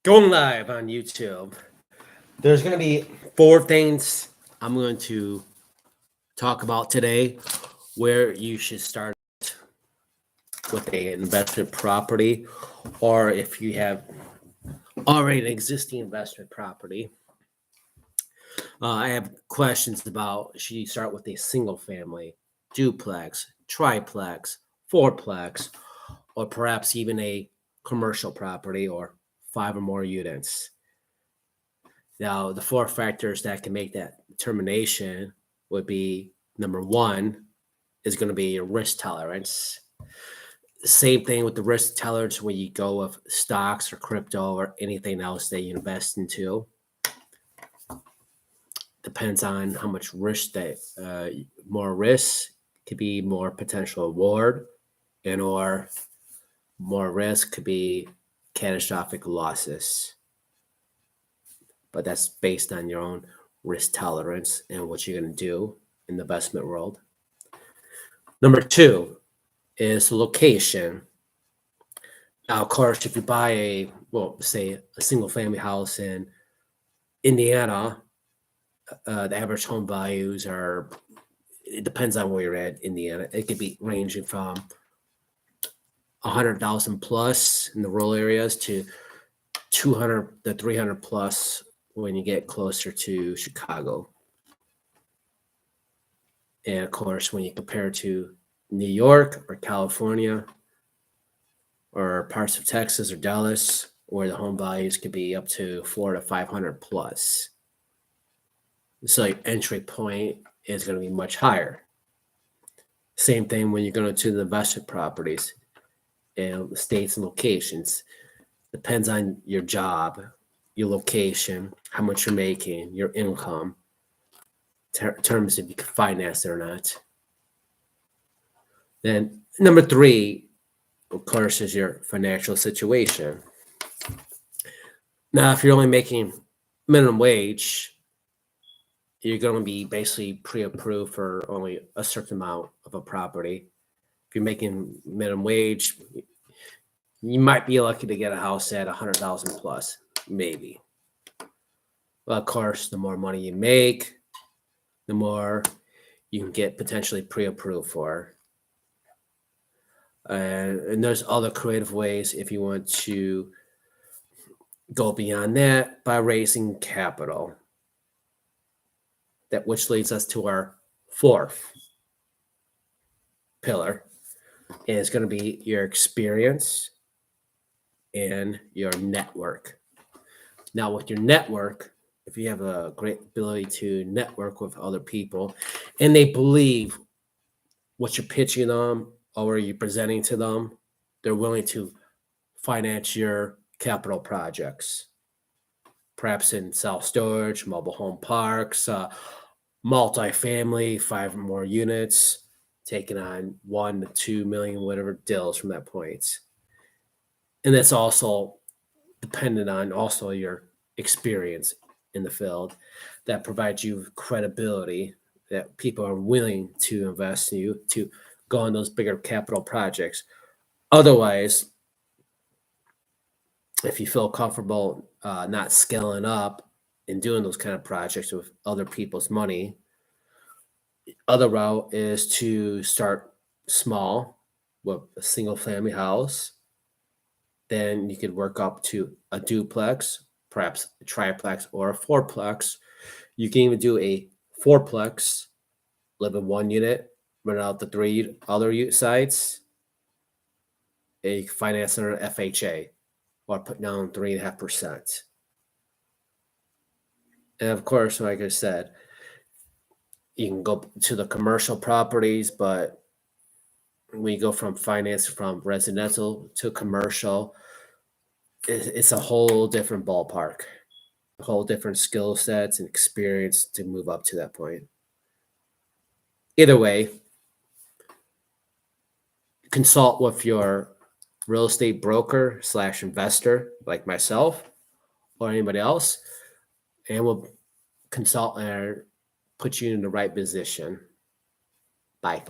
Going live on YouTube. There's going to be four things I'm going to talk about today where you should start with a investment property, or if you have already an existing investment property. I have questions about should you start with a single family, duplex, triplex, fourplex, or perhaps even a commercial property or 5 or more units. Now, the four factors that can make that determination would be number one is going to be your risk tolerance. Same thing with the risk tolerance when you go with stocks or crypto or anything else that you invest into. Depends on how much risk that more risk could be more potential reward, and or more risk could be catastrophic losses. But that's based on your own risk tolerance and what you're going to do in the investment world. Number two is location. Now, of course, if you buy say a single family house in Indiana, the average home values are, it depends on where you're at in Indiana. It could be ranging from 100,000 plus in the rural areas to 200 to 300 plus when you get closer to Chicago. And of course, when you compare to New York or California or parts of Texas or Dallas, where the home values could be up to 400 to 500 plus. So your entry point is going to be much higher. Same thing when you're going to the investment properties and states and locations. Depends on your job, your location, how much you're making, your income, terms if you can finance it or not. Then number three, of course, is your financial situation. Now, if you're only making minimum wage, you're going to be basically pre-approved for only a certain amount of a property. If you're making minimum wage, you might be lucky to get a house at 100,000 plus, maybe. Well, of course, the more money you make, the more you can get potentially pre-approved for. And there's other creative ways if you want to go beyond that by raising capital. That which leads us to our fourth pillar, and it's going to be your experience and your network. Now, with your network, if you have a great ability to network with other people and they believe what you're pitching them or you're presenting to them, they're willing to finance your capital projects, perhaps in self-storage, mobile home parks, multifamily, 5 or more units, taking on 1 to 2 million, whatever deals from that point. And that's also dependent on also your experience in the field that provides you credibility that people are willing to invest in you to go on those bigger capital projects. Otherwise, if you feel comfortable not scaling up and doing those kind of projects with other people's money, other route is to start small with a single family house. Then you could work up to a duplex, perhaps a triplex or a fourplex. You can even do a fourplex, live in one unit, rent out the 3 other sites, and you can finance under FHA or put down 3.5%. And of course, like I said, you can go to the commercial properties, but when you go from finance from residential to commercial, it's a whole different ballpark, a whole different skill sets and experience to move up to that point. Either way, consult with your real estate broker / investor like myself or anybody else, and we'll consult and put you in the right position. Bye.